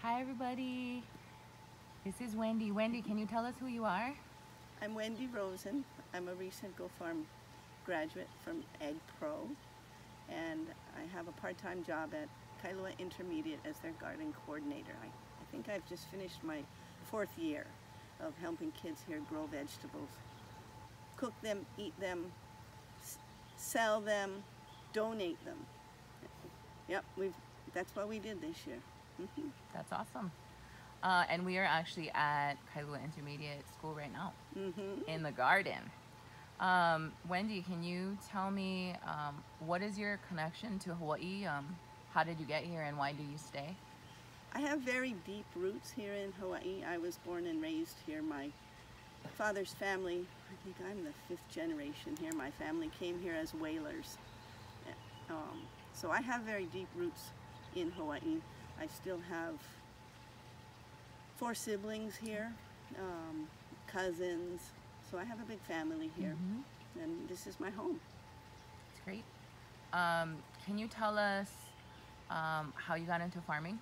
Hi everybody, this is Wendy. Wendy, can you tell us who you are? I'm Wendy Rosen. I'm a recent Go Farm graduate from AgPro, and I have a part-time job at Kailua Intermediate as their garden coordinator. I think I've just finished my 4th year of helping kids here grow vegetables. Cook them, eat them, sell them, donate them. Yep, that's what we did this year. That's awesome. And we are actually at Kailua Intermediate School right now, in the garden. Wendy, can you tell me what is your connection to Hawaii? How did you get here and why do you stay? I have very deep roots here in Hawaii. I was born and raised here. My father's family, I think I'm the 5th generation here. My family came here as whalers. So I have very deep roots in Hawaii. I still have 4 siblings here, cousins. So I have a big family here, and this is my home. That's great. Can you tell us how you got into farming?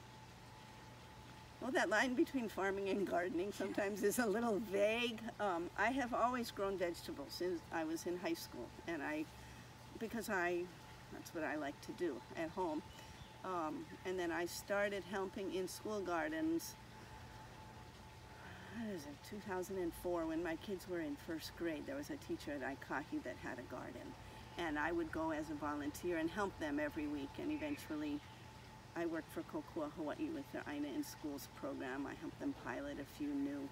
Well, that line between farming and gardening sometimes is a little vague. I have always grown vegetables since I was in high school, and that's what I like to do at home. And then I started helping in school gardens, 2004, when my kids were in 1st grade. There was a teacher at AgPro that had a garden, and I would go as a volunteer and help them every week, and eventually I worked for Kokua, Hawaii with their Aina in Schools program. I helped them pilot a few new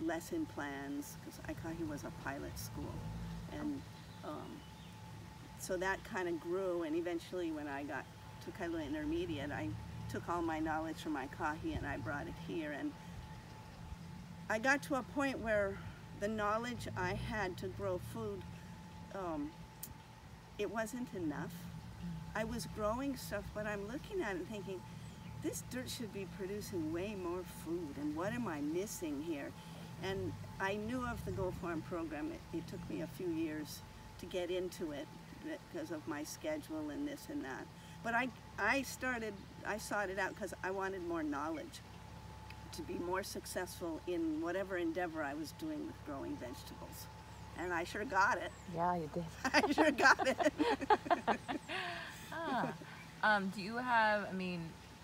lesson plans, because AgPro was a pilot school. And so that kind of grew, and eventually when I got to Kailua Intermediate, I took all my knowledge from AgPro and I brought it here. And I got to a point where the knowledge I had to grow food, it wasn't enough. I was growing stuff, but I'm looking at it and thinking, this dirt should be producing way more food, and what am I missing here? And I knew of the Go Farm program. It took me a few years to get into it because of my schedule and this and that. But I sought it out because I wanted more knowledge to be more successful in whatever endeavor I was doing with growing vegetables. And I sure got it. Yeah, you did. I sure got it. Do you have,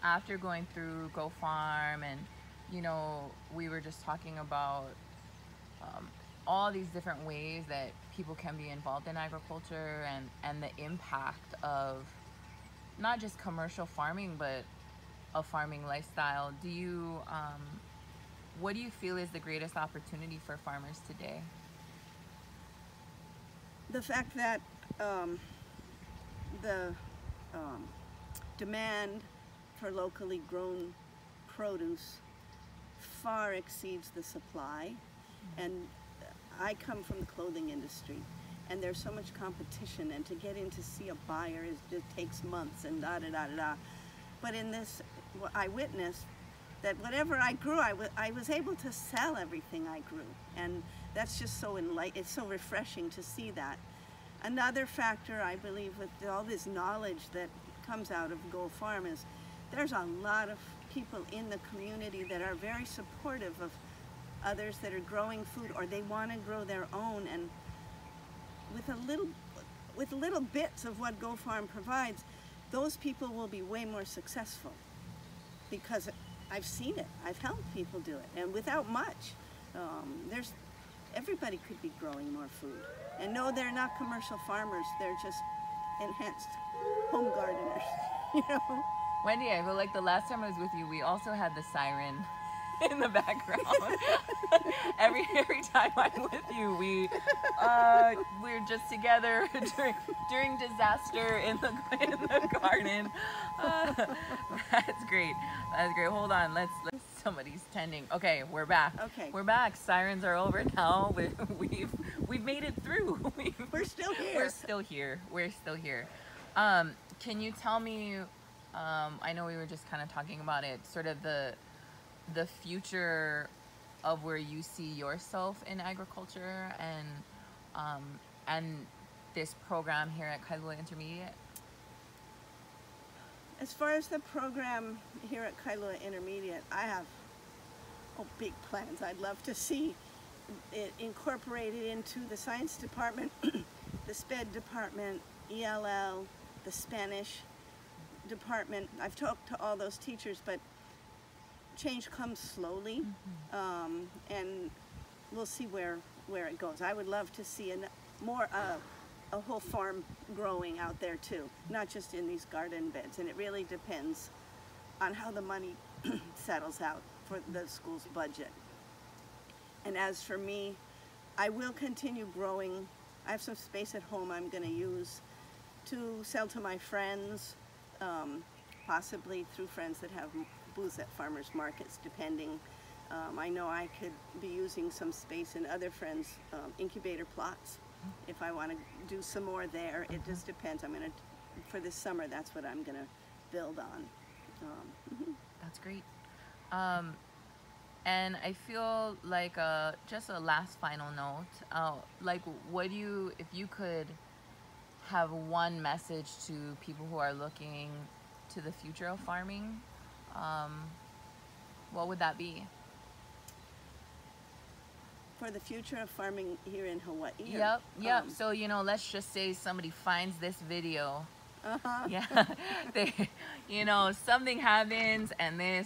after going through Go Farm and, we were just talking about all these different ways that people can be involved in agriculture and the impact of not just commercial farming, but a farming lifestyle. What do you feel is the greatest opportunity for farmers today? The fact that the demand for locally grown produce far exceeds the supply. And I come from the clothing industry, and there's so much competition, and to get in to see a buyer it takes months and da-da-da-da-da. But in this, I witnessed that whatever I grew, I was able to sell everything I grew. And that's just so it's so refreshing to see that. Another factor, I believe, with all this knowledge that comes out of Go Farm is there's a lot of people in the community that are very supportive of others that are growing food, or they want to grow their own, and with little bits of what Go Farm provides, those people will be way more successful, because I've seen it. I've helped people do it, and without much. Everybody could be growing more food. And no, they're not commercial farmers. They're just enhanced home gardeners, Wendy, I feel like the last time I was with you, we also had the siren in the background. every time I'm with you, we're just together during disaster in the garden. That's great. That's great. Hold on. Let's somebody's tending. Okay, we're back. Okay. We're back. Sirens are over now. We've made it through. We're still here. We're still here. We're still here. Can you tell me? I know we were just kind of talking about it. Sort of the future of where you see yourself in agriculture and this program here at Kailua Intermediate? As far as the program here at Kailua Intermediate, I have big plans. I'd love to see it incorporated into the science department, the SPED department, ELL, the Spanish department. I've talked to all those teachers, but change comes slowly, and we'll see where it goes. I would love to see a whole farm growing out there too, not just in these garden beds, and it really depends on how the money settles out for the school's budget. And as for me, I will continue growing. I have some space at home I'm going to use to sell to my friends, possibly through friends that have booths at farmers markets, depending. I know I could be using some space in other friends' incubator plots if I want to do some more there. It just depends. For this summer, that's what I'm going to build on. That's great. And I feel like just a last final note, like if you could have one message to people who are looking to the future of farming, what would that be? For the future of farming here in Hawaii? Yep. So, let's just say somebody finds this video. Yeah. Something happens and they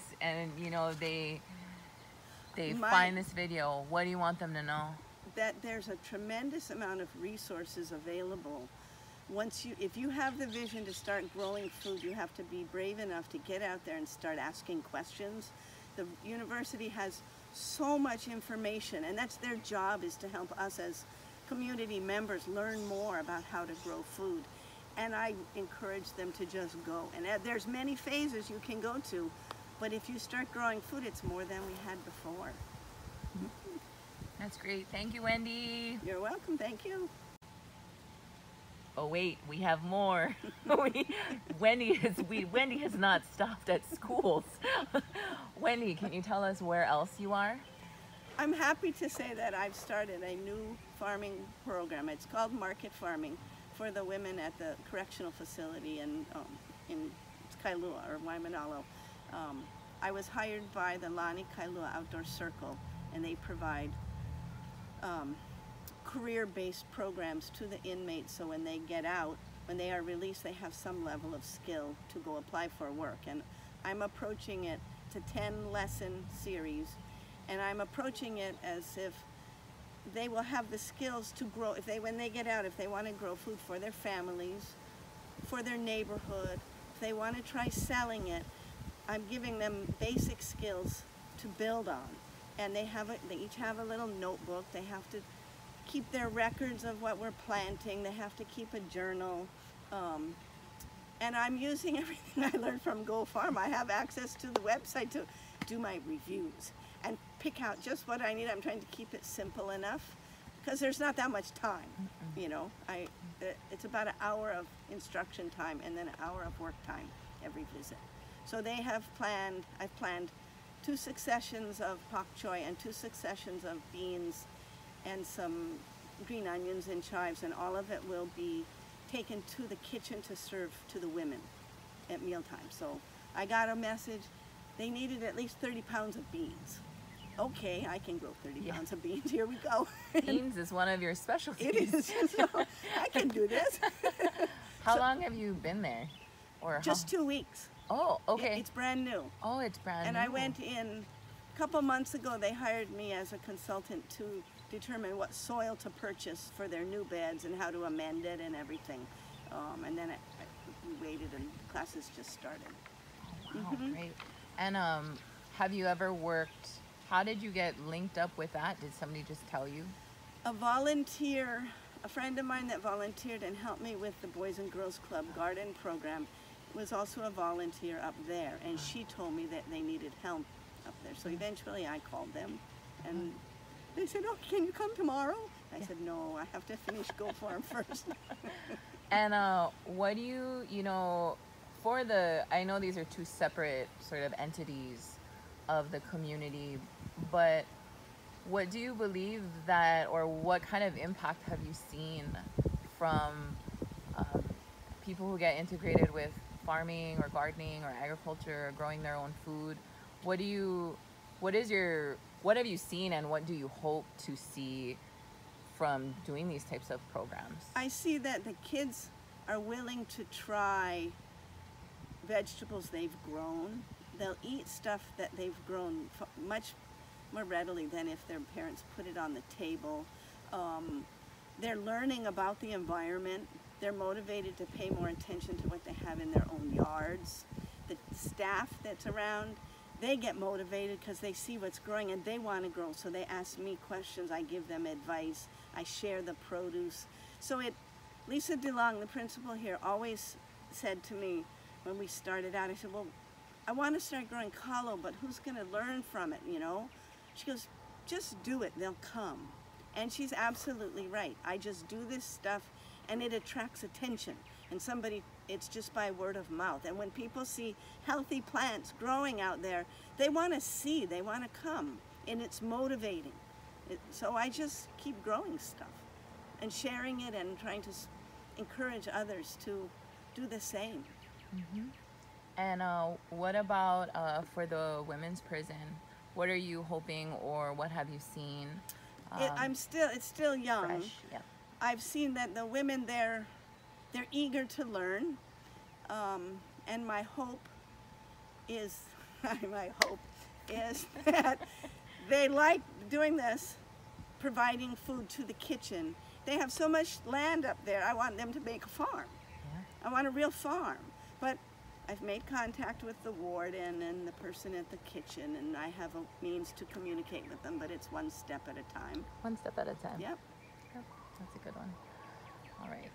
find this video. What do you want them to know? That there's a tremendous amount of resources available. If you have the vision to start growing food, you have to be brave enough to get out there and start asking questions. The university has so much information, and that's their job, is to help us as community members learn more about how to grow food. And I encourage them to just go. And there's many phases you can go to, but if you start growing food, it's more than we had before. That's great. Thank you, Wendy. You're welcome. Thank you. Oh wait, we have more. Wendy has not stopped at schools. Wendy, can you tell us where else you are? I'm happy to say that I've started a new farming program. It's called Market Farming for the women at the correctional facility in Kailua or Waimanalo. I was hired by the Lani Kailua Outdoor Circle, and they provide career-based programs to the inmates, so when they get out, when they are released, they have some level of skill to go apply for work. And I'm approaching it to 10 lesson series, and I'm approaching it as if they will have the skills to grow, when they get out, if they want to grow food for their families, for their neighborhood, if they want to try selling it, I'm giving them basic skills to build on. And they each have a little notebook. They have to keep their records of what we're planting. They have to keep a journal. And I'm using everything I learned from Go Farm. I have access to the website to do my reviews and pick out just what I need. I'm trying to keep it simple enough because there's not that much time. It's about an hour of instruction time and then an hour of work time every visit. So I've planned 2 successions of pak choy and 2 successions of beans and some green onions and chives, and all of it will be taken to the kitchen to serve to the women at mealtime. So I got a message, they needed at least 30 pounds of beans. Okay, I can grow 30 pounds of beans. Here we go. Beans is one of your specialties. It is. So I can do this. How long have you been there? Or just 2 weeks. Oh, okay. It's brand new. Oh, it's brand new. And I went in a couple months ago. They hired me as a consultant to determine what soil to purchase for their new beds and how to amend it and everything. And then we waited and classes just started. Wow, great. And have you ever worked, how did you get linked up with that? Did somebody just tell you? A friend of mine that volunteered and helped me with the Boys and Girls Club garden program was also a volunteer up there, and she told me that they needed help up there. So eventually I called them, and they said, "Oh, can you come tomorrow?" I said, "No, I have to finish Go Farm first." And what do you I know these are 2 separate sort of entities of the community, but what do you believe or what kind of impact have you seen from people who get integrated with farming or gardening or agriculture or growing their own food. What have you seen, and what do you hope to see from doing these types of programs? I see that the kids are willing to try vegetables they've grown. They'll eat stuff that they've grown much more readily than if their parents put it on the table. They're learning about the environment. They're motivated to pay more attention to what they have in their own yards. The staff that's around, they get motivated because they see what's growing and they want to grow. So they ask me questions, I give them advice, I share the produce. So Lisa DeLong, the principal here, always said to me when we started out, I said, well, I want to start growing kalo, but who's going to learn from it, you know? She goes, just do it, they'll come. And she's absolutely right. I just do this stuff and it attracts attention. And it's just by word of mouth. And when people see healthy plants growing out there, they want to see, they want to come, and it's motivating. So I just keep growing stuff and sharing it and trying to encourage others to do the same. Mm-hmm. And what about for the women's prison? What are you hoping, or what have you seen? It's still young. Fresh, yeah. I've seen that the women there, they're eager to learn, and my hope is that they like doing this, providing food to the kitchen. They have so much land up there. I want them to make a farm. Yeah. I want a real farm. But I've made contact with the warden and the person at the kitchen, and I have a means to communicate with them, but it's one step at a time. One step at a time. Yep. Yep. That's a good one. All right.